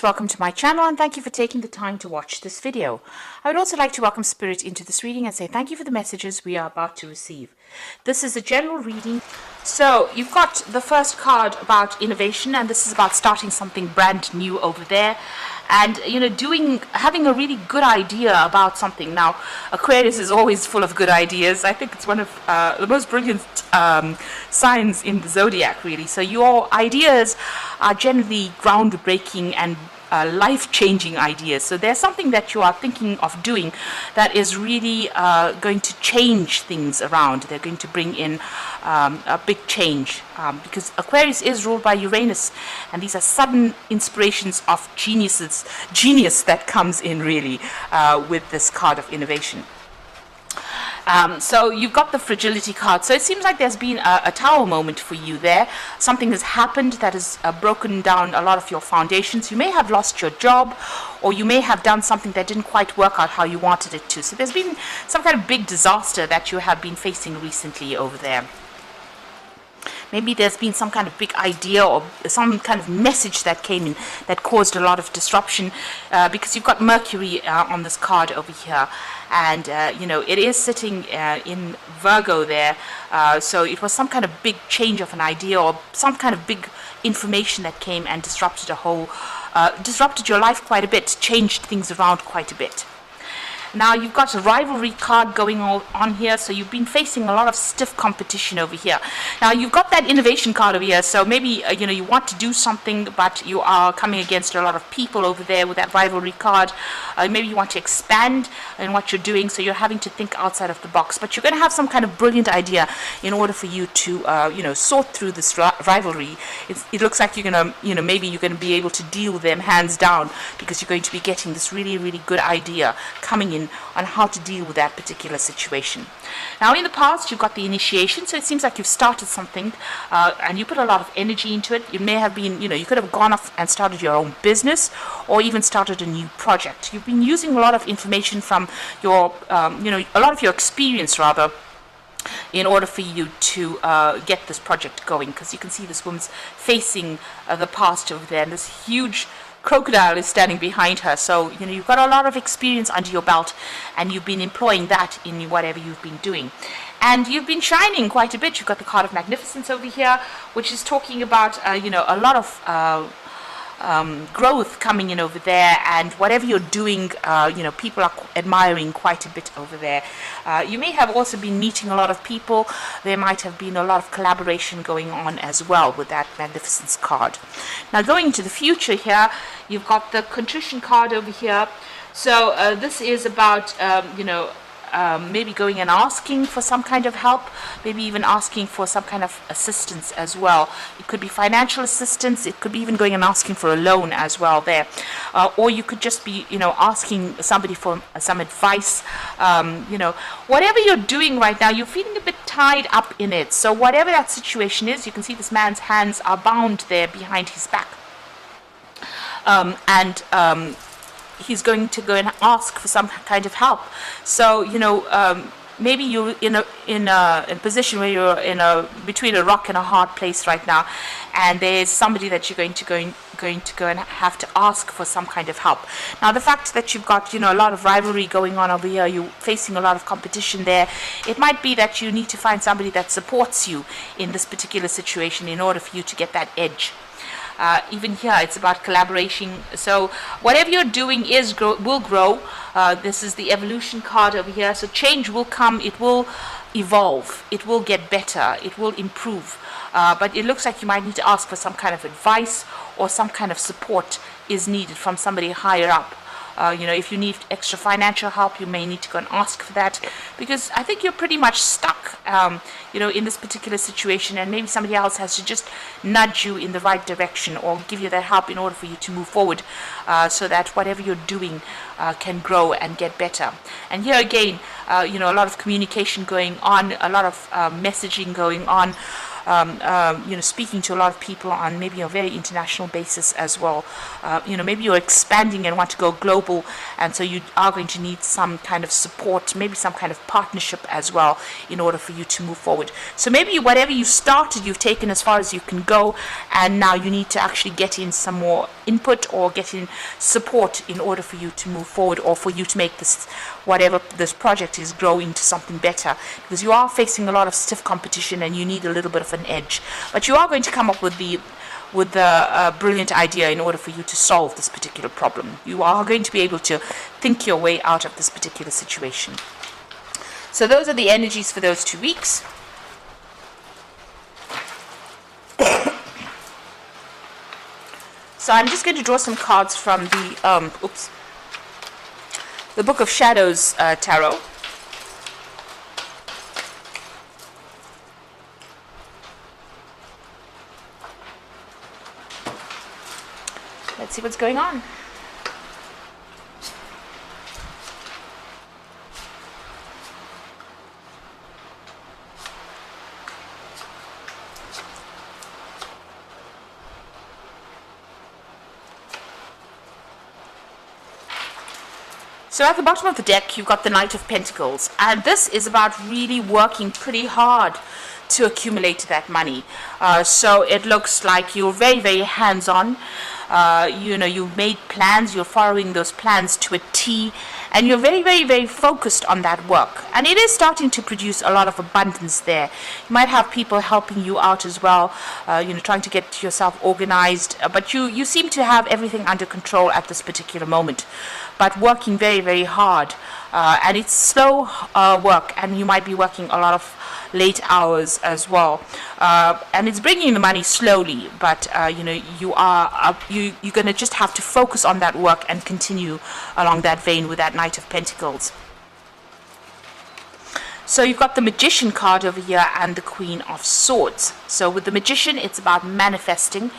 Welcome to my channel and thank you for taking the time to watch this video. I would also like to welcome Spirit into this reading and say thank you for the messages we are about to receive. This is a general reading. So you've got the first card about innovation, and this is about starting something brand new over there. And having a really good idea about something. Now, Aquarius is always full of good ideas. I think it's one of the most brilliant signs in the zodiac, really. So your ideas are generally groundbreaking and life-changing ideas. So there's something that you are thinking of doing that is really going to change things around. They're going to bring in a big change because Aquarius is ruled by Uranus, and these are sudden inspirations of genius that comes in really with this card of innovation. So you've got the fragility card. So it seems like there's been a tower moment for you there. Something has happened that has broken down a lot of your foundations. You may have lost your job, or you may have done something that didn't quite work out how you wanted it to. So there's been some kind of big disaster that you have been facing recently over there. Maybe there's been some kind of big idea or some kind of message that came in that caused a lot of disruption because you've got Mercury on this card over here. And, it is sitting in Virgo there. So it was some kind of big change of an idea or some kind of big information that came and disrupted disrupted your life quite a bit, changed things around quite a bit. Now you've got a rivalry card going on here, so you've been facing a lot of stiff competition over here. Now you've got that innovation card over here, so maybe you want to do something, but you are coming against a lot of people over there with that rivalry card. Maybe you want to expand in what you're doing, so you're having to think outside of the box. But you're going to have some kind of brilliant idea in order for you to sort through this rivalry. It looks like you're going to maybe you're going to be able to deal with them hands down because you're going to be getting this really, really good idea coming in on how to deal with that particular situation. Now in the past you've got the initiation, so it seems like you've started something and you put a lot of energy into it. It may have been, you could have gone off and started your own business or even started a new project. You've been using a lot of information from your, a lot of your experience rather, in order for you to get this project going, because you can see this woman's facing the past over there, and this huge crocodile is standing behind her. So you've got a lot of experience under your belt, and you've been employing that in whatever you've been doing, and you've been shining quite a bit. You've got the card of magnificence over here, which is talking about a lot of growth coming in over there, and whatever you're doing, people are admiring quite a bit over there. You may have also been meeting a lot of people. There might have been a lot of collaboration going on as well with that magnificence card. Now going into the future here, you've got the contrition card over here. So this is about maybe going and asking for some kind of help, maybe even asking for some kind of assistance as well. It could be financial assistance, it could be even going and asking for a loan as well there. Or you could just be, asking somebody for some advice. Whatever you're doing right now, you're feeling a bit tied up in it. So whatever that situation is, you can see this man's hands are bound there behind his back. He's going to go and ask for some kind of help. So maybe you're in a position where you're between a rock and a hard place right now, and there's somebody that you're going to go and have to ask for some kind of help. Now the fact that you've got a lot of rivalry going on over here, you're facing a lot of competition there, it might be that you need to find somebody that supports you in this particular situation in order for you to get that edge. Even here it's about collaboration. So whatever you're doing will grow. This is the evolution card over here. So change will come, it will evolve, it will get better, it will improve. But it looks like you might need to ask for some kind of advice, or some kind of support is needed from somebody higher up. If you need extra financial help, you may need to go and ask for that, because I think you're pretty much stuck, in this particular situation, and maybe somebody else has to just nudge you in the right direction or give you that help in order for you to move forward, so that whatever you're doing can grow and get better. And here again, a lot of communication going on, a lot of messaging going on. speaking to a lot of people on maybe a very international basis as well. Maybe you're expanding and want to go global, and so you are going to need some kind of support, maybe some kind of partnership as well, in order for you to move forward. So maybe whatever you started, you've taken as far as you can go, and now you need to actually get in some more input or get in support in order for you to move forward, or for you to make this, whatever this project is, grow into something better, because you are facing a lot of stiff competition and you need a little bit of an edge. But you are going to come up with the brilliant idea in order for you to solve this particular problem. You are going to be able to think your way out of this particular situation. So those are the energies for those 2 weeks. So I'm just going to draw some cards from the Book of Shadows Tarot. Let's see what's going on. So at the bottom of the deck, you've got the Knight of Pentacles, and this is about really working pretty hard to accumulate that money. So it looks like you're very, very hands-on. You've made plans, you're following those plans to a T, and you're very, very, very focused on that work. And it is starting to produce a lot of abundance there. You might have people helping you out as well, trying to get yourself organized, but you seem to have everything under control at this particular moment, but working very, very hard. And it's slow work, and you might be working a lot of late hours as well, and it's bringing the money slowly, but you're going to just have to focus on that work and continue along that vein with that Knight of Pentacles. So you've got the Magician card over here and the Queen of Swords. So with the Magician, it's about manifesting.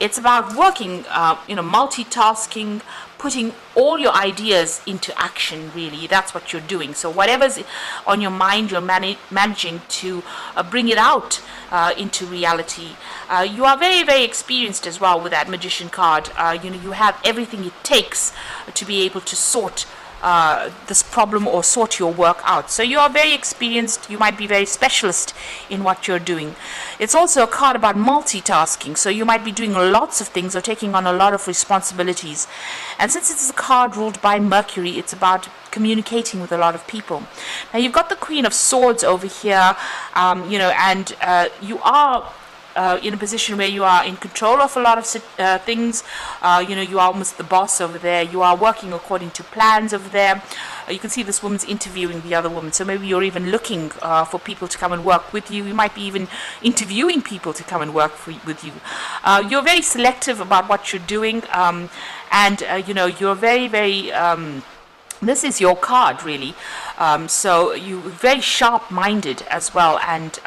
It's about working, multitasking, putting all your ideas into action, really. That's what you're doing. So whatever's on your mind, you're managing to bring it out into reality. You are very, very experienced as well with that Magician card. You have everything it takes to be able to sort this problem or sort your work out. So you are very experienced. You might be very specialist in what you're doing. It's also a card about multitasking. So you might be doing lots of things or taking on a lot of responsibilities. And since it's a card ruled by Mercury, it's about communicating with a lot of people. Now you've got the Queen of Swords over here, and you are in a position where you are in control of a lot of things. You are almost the boss over there. You are working according to plans over there. You can see this woman's interviewing the other woman. So maybe you're even looking for people to come and work with you. You might be even interviewing people to come and work with you. You're very selective about what you're doing, and you're very, very this is your card, really. So you're very sharp-minded as well, and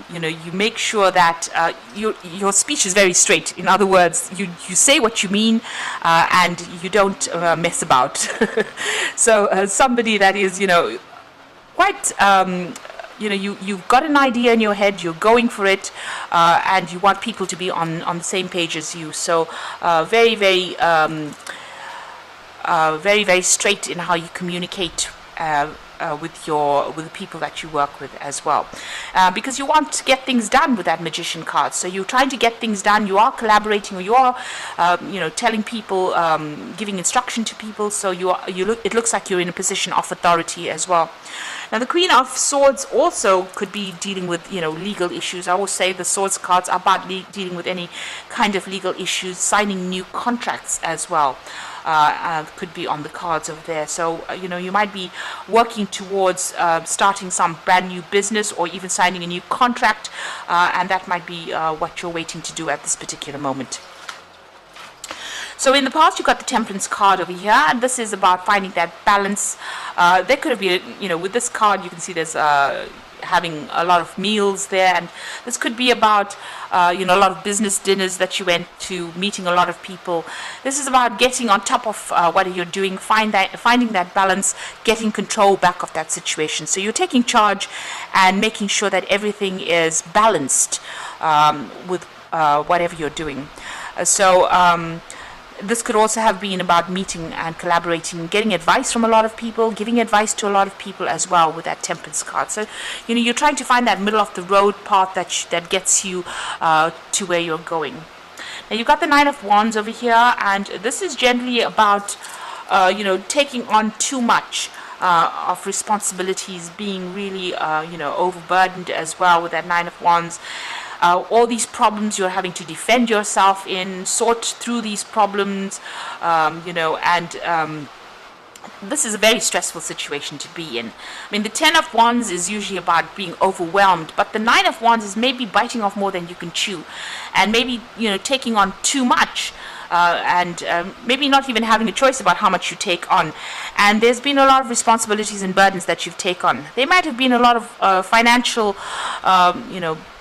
you make sure that your speech is very straight. In other words, you say what you mean, and you don't mess about. So somebody that is, quite, you've got an idea in your head, you're going for it, and you want people to be on the same page as you. So very, very, very, very straight in how you communicate with the people that you work with as well, because you want to get things done with that Magician card. So you're trying to get things done. You are collaborating, or you are, telling people, giving instruction to people. So it looks like you're in a position of authority as well. Now the Queen of Swords also could be dealing with, legal issues. I always say the Swords cards are about dealing with any kind of legal issues, signing new contracts as well. Could be on the cards over there. So, you might be working towards starting some brand new business or even signing a new contract, and that might be what you're waiting to do at this particular moment. So in the past, you've got the Temperance card over here, and this is about finding that balance. There could have been, with this card, you can see there's having a lot of meals there, and this could be about a lot of business dinners that you went to, meeting a lot of people. This is about getting on top of what you're doing, finding that balance, getting control back of that situation. So you're taking charge and making sure that everything is balanced with whatever you're doing. This could also have been about meeting and collaborating, getting advice from a lot of people, giving advice to a lot of people as well with that Temperance card. So, you're trying to find that middle of the road path that gets you to where you're going. Now, you've got the Nine of Wands over here, and this is generally about, taking on too much of responsibilities, being really, overburdened as well with that Nine of Wands. All these problems you're having to defend yourself in, sort through these problems, this is a very stressful situation to be in. I mean, the Ten of Wands is usually about being overwhelmed, but the Nine of Wands is maybe biting off more than you can chew, and maybe, taking on too much. Maybe not even having a choice about how much you take on. And there's been a lot of responsibilities and burdens that you've taken on. There might have been a lot of financial,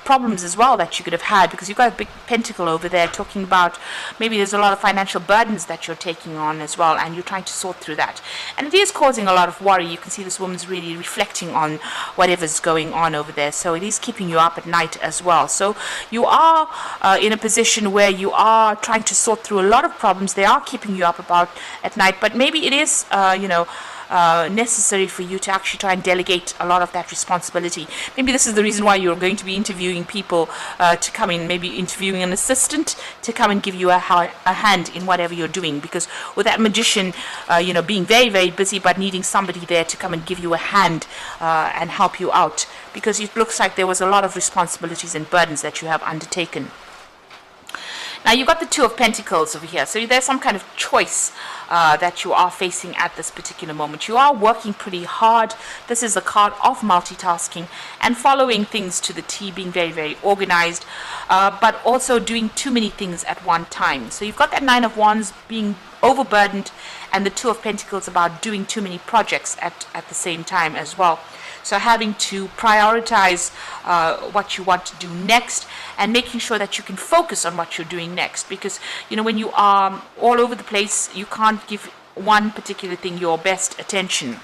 problems as well that you could have had, because you've got a big pentacle over there talking about maybe there's a lot of financial burdens that you're taking on as well, and you're trying to sort through that. And it is causing a lot of worry. You can see this woman's really reflecting on whatever's going on over there. So it is keeping you up at night as well. So you are in a position where you are trying to sort through a lot of problems. They are keeping you up at night, but maybe it is, necessary for you to actually try and delegate a lot of that responsibility. Maybe this is the reason why you're going to be interviewing people to come in, maybe interviewing an assistant to come and give you a hand in whatever you're doing, because with that Magician, being very, very busy but needing somebody there to come and give you a hand and help you out, because it looks like there was a lot of responsibilities and burdens that you have undertaken. Now, you've got the Two of Pentacles over here. So there's some kind of choice that you are facing at this particular moment. You are working pretty hard. This is a card of multitasking and following things to the T, being very, very organized, but also doing too many things at one time. So you've got that Nine of Wands being overburdened, and the Two of Pentacles about doing too many projects at the same time as well. So having to prioritize what you want to do next, and making sure that you can focus on what you're doing next. Because, when you are all over the place, you can't give one particular thing your best attention.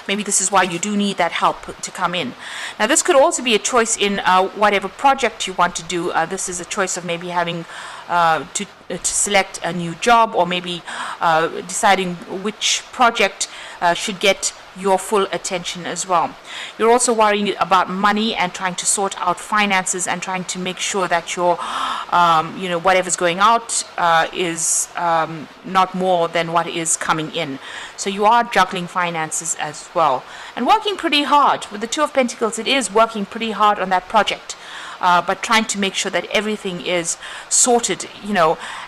Maybe this is why you do need that help to come in. Now, this could also be a choice in whatever project you want to do. This is a choice of maybe having to select a new job, or maybe deciding which project should get your full attention as well. You're also worrying about money and trying to sort out finances and trying to make sure that your, whatever's going out is not more than what is coming in. So you are juggling finances as well, and working pretty hard. With the Two of Pentacles, it is working pretty hard on that project, but trying to make sure that everything is sorted,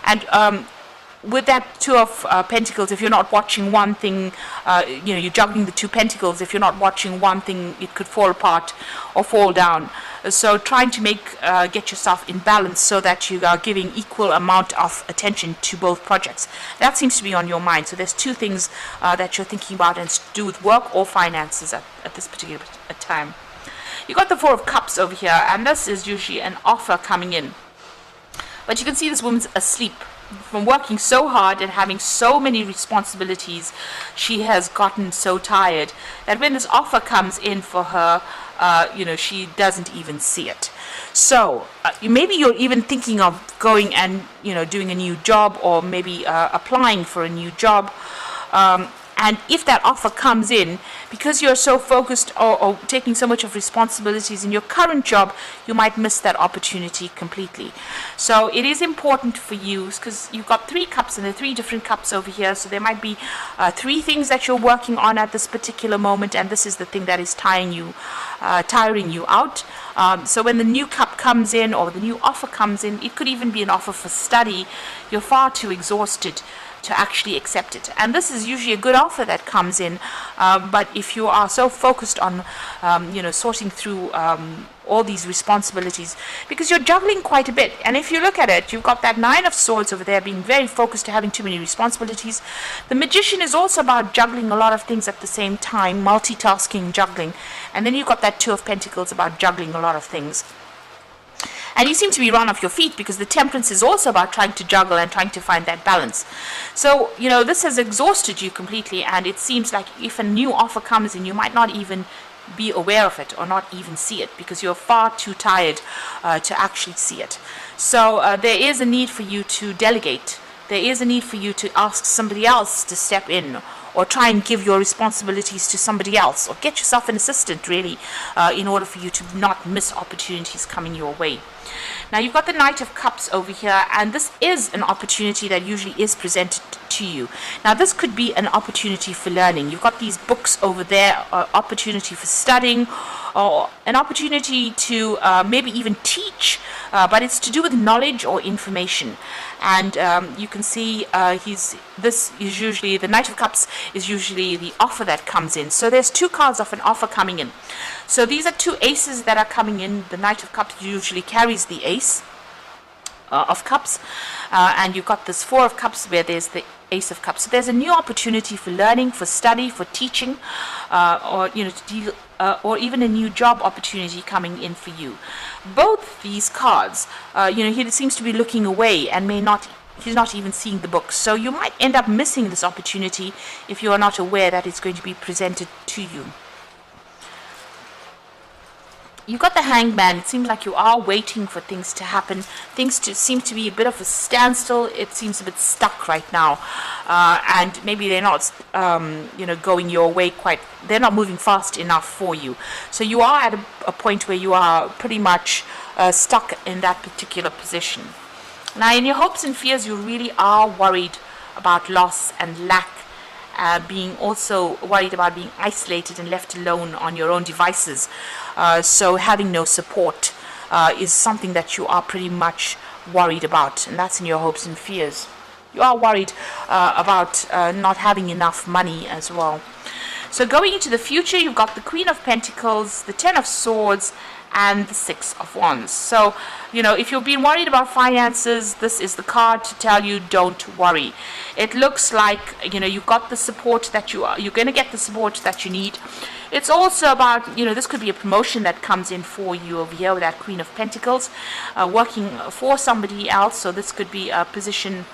and with that Two of Pentacles, if you're not watching one thing, you're juggling the Two Pentacles. If you're not watching one thing, it could fall apart or fall down. So trying to get yourself in balance so that you are giving equal amount of attention to both projects. That seems to be on your mind. So there's two things that you're thinking about, and it's to do with work or finances at this particular time. You got the Four of Cups over here, and this is usually an offer coming in. But you can see this woman's asleep. From working so hard and having so many responsibilities, she has gotten so tired that when this offer comes in for her, she doesn't even see it. So maybe you're even thinking of going and doing a new job, or maybe applying for a new job. And if that offer comes in, because you're so focused or taking so much of responsibilities in your current job, you might miss that opportunity completely. So it is important for you, because you've got 3 cups, and there are 3 different cups over here. So there might be 3 things that you're working on at this particular moment, and this is the thing that is tiring you out. So when the new cup comes in, or the new offer comes in, it could even be an offer for study. You're far too exhausted to actually accept it. And this is usually a good offer that comes in, but if you are so focused on sorting through all these responsibilities, because you're juggling quite a bit, and if you look at it, you've got that Nine of Swords over there, being very focused to having too many responsibilities. The Magician is also about juggling a lot of things at the same time, multitasking, juggling, and then you've got that Two of Pentacles about juggling a lot of things. And you seem to be run off your feet, because the Temperance is also about trying to juggle and trying to find that balance. So, this has exhausted you completely, and it seems like if a new offer comes in, you might not even be aware of it or not even see it, because you're far too tired to actually see it. So there is a need for you to delegate. There is a need for you to ask somebody else to step in, or try and give your responsibilities to somebody else, or get yourself an assistant, really, in order for you to not miss opportunities coming your way. Now, you've got the Knight of Cups over here, and this is an opportunity that usually is presented to you. Now, this could be an opportunity for learning. You've got these books over there, opportunity for studying, or an opportunity to maybe even teach, but it's to do with knowledge or information. And you can see this is usually, the Knight of Cups is usually the offer that comes in. So there's two cards of an offer coming in. So these are two aces that are coming in. The Knight of Cups usually carries the ace of Cups, and you've got this Four of Cups where there's the Ace of Cups. So there's a new opportunity for learning, for study, for teaching, or to deal, or even a new job opportunity coming in for you. Both these cards, he seems to be looking away and he's not even seeing the book. So you might end up missing this opportunity if you are not aware that it's going to be presented to you. You've got the Hangman. It seems like you are waiting for things to happen. Things seem to be a bit of a standstill. It seems a bit stuck right now. And maybe they're not, going your way quite. They're not moving fast enough for you. So you are at a point where you are pretty much stuck in that particular position. Now, in your hopes and fears, you really are worried about loss and lack. Being also worried about being isolated and left alone on your own devices. So having no support is something that you are pretty much worried about, and that's in your hopes and fears. You are worried about not having enough money as well. So going into the future, you've got the Queen of Pentacles, the Ten of Swords, and the Six of Wands. So, if you've been worried about finances, this is the card to tell you don't worry. It looks like, you've got the support that you're going to get the support that you need. It's also about, this could be a promotion that comes in for you over here with that Queen of Pentacles, working for somebody else. So this could be a position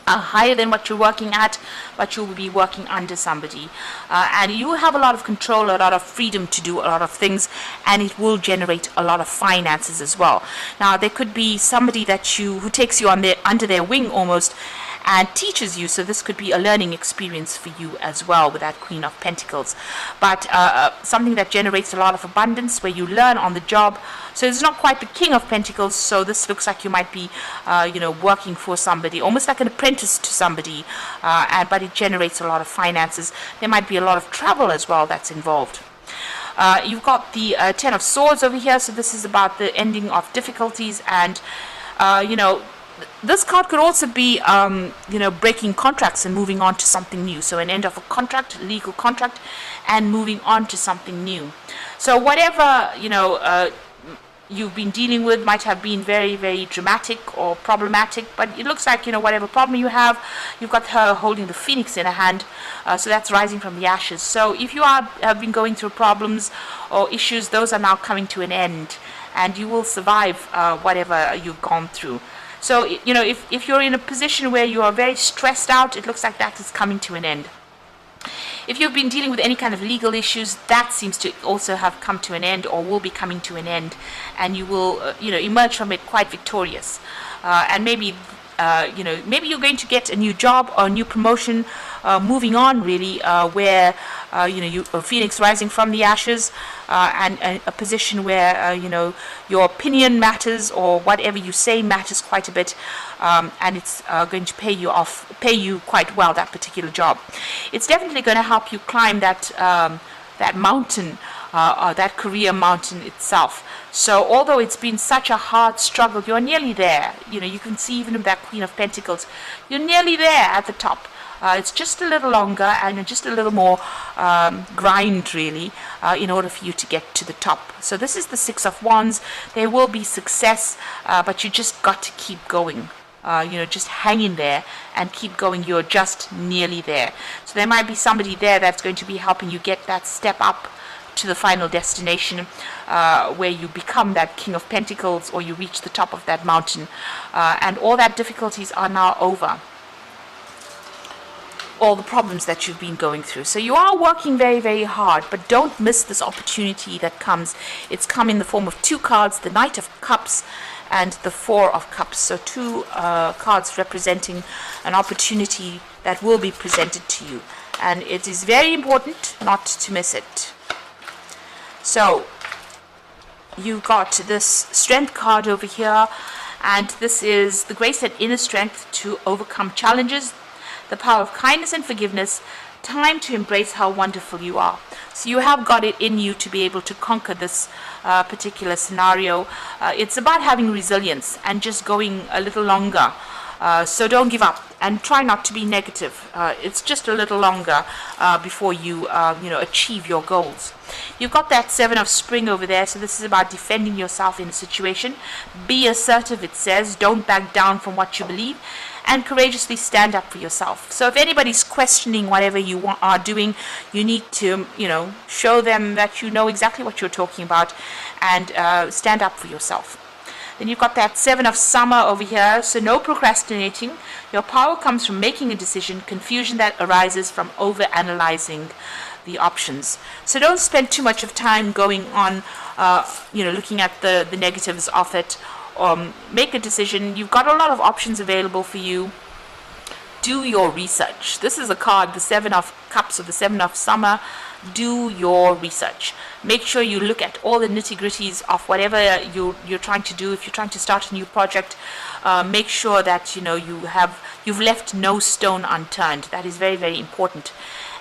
higher than what you're working at, but you will be working under somebody, and you have a lot of control, a lot of freedom to do a lot of things, and it will generate a lot of finances as well. Now, there could be somebody who takes you under their wing almost, and teaches you. So this could be a learning experience for you as well with that Queen of Pentacles. But something that generates a lot of abundance, where you learn on the job. So it's not quite the King of Pentacles. So this looks like you might be, working for somebody, almost like an apprentice to somebody. But it generates a lot of finances. There might be a lot of travel as well that's involved. You've got the Ten of Swords over here. So this is about the ending of difficulties, and this card could also be, breaking contracts and moving on to something new. So an end of a contract, legal contract, and moving on to something new. So whatever, you've been dealing with might have been very, very dramatic or problematic, but it looks like, whatever problem you have, you've got her holding the Phoenix in her hand, so that's rising from the ashes. So if you have been going through problems or issues, those are now coming to an end, and you will survive whatever you've gone through. So, if you're in a position where you are very stressed out, it looks like that is coming to an end. If you've been dealing with any kind of legal issues, that seems to also have come to an end, or will be coming to an end, and you will, emerge from it quite victorious. And maybe, maybe you're going to get a new job or a new promotion, moving on really, where, Phoenix rising from the ashes, and a position where, your opinion matters, or whatever you say matters quite a bit, and it's going to pay you quite well, that particular job. It's definitely going to help you climb that mountain that career mountain itself. So although it's been such a hard struggle, you're nearly there. You know, you can see even with that Queen of Pentacles, you're nearly there at the top. It's just a little longer and just a little more grind, really, in order for you to get to the top. So this is the Six of Wands. There will be success, but you just got to keep going. Just hang in there and keep going. You're just nearly there. So there might be somebody there that's going to be helping you get that step up to the final destination, where you become that King of Pentacles, or you reach the top of that mountain, and all that difficulties are now over. All the problems that you've been going through. So you are working very, very hard, but don't miss this opportunity that comes. It's come in the form of two cards, the Knight of Cups and the Four of Cups. So two cards representing an opportunity that will be presented to you. And it is very important not to miss it. So you got this Strength card over here, and this is the grace and inner strength to overcome challenges, the power of kindness and forgiveness, time to embrace how wonderful you are. So you have got it in you to be able to conquer this particular scenario. It's about having resilience and just going a little longer. So don't give up and try not to be negative. It's just a little longer before you achieve your goals. You've got that Seven of Spring over there, so this is about defending yourself in a situation. Be assertive, it says. Don't back down from what you believe, and courageously stand up for yourself. So if anybody's questioning whatever you are doing, you need to, show them that you know exactly what you're talking about, and stand up for yourself. Then you've got that Seven of Summer over here, so no procrastinating. Your power comes from making a decision, confusion that arises from over-analyzing the options. So don't spend too much of time going on, looking at the negatives of it. Make a decision. You've got a lot of options available for you. Do your research. This is a card, the Seven of Cups or the Seven of Summer. Do your research. Make sure you look at all the nitty-gritties of whatever you're trying to do. If you're trying to start a new project, make sure that you've left no stone unturned. That is very, very important.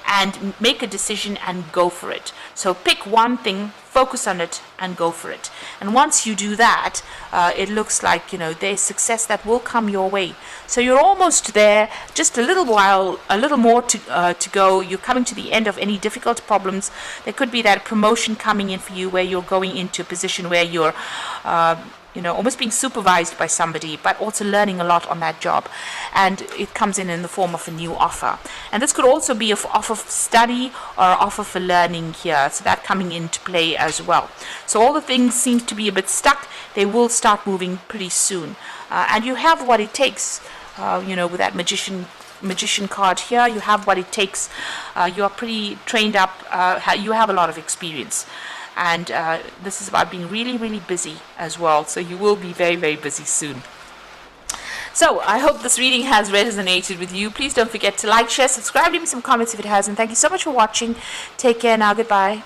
And make a decision and go for it. So pick one thing, focus on it, and go for it. And once you do that, it looks like there's success that will come your way. So you're almost there. Just a little while, a little more to go. You're coming to the end of any difficult problems. There could be that promotion coming in for you, where you're going into a position where you're almost being supervised by somebody, but also learning a lot on that job. And it comes in the form of a new offer. And this could also be an offer for study or an offer for learning here. So that coming into play as well. So all the things seem to be a bit stuck. They will start moving pretty soon. And you have what it takes, with that magician card here. You have what it takes. You are pretty trained up. You have a lot of experience. And this is about being really, really busy as well. So you will be very, very busy soon. So I hope this reading has resonated with you. Please don't forget to like, share, subscribe, leave me some comments if it has. And thank you so much for watching. Take care now. Goodbye.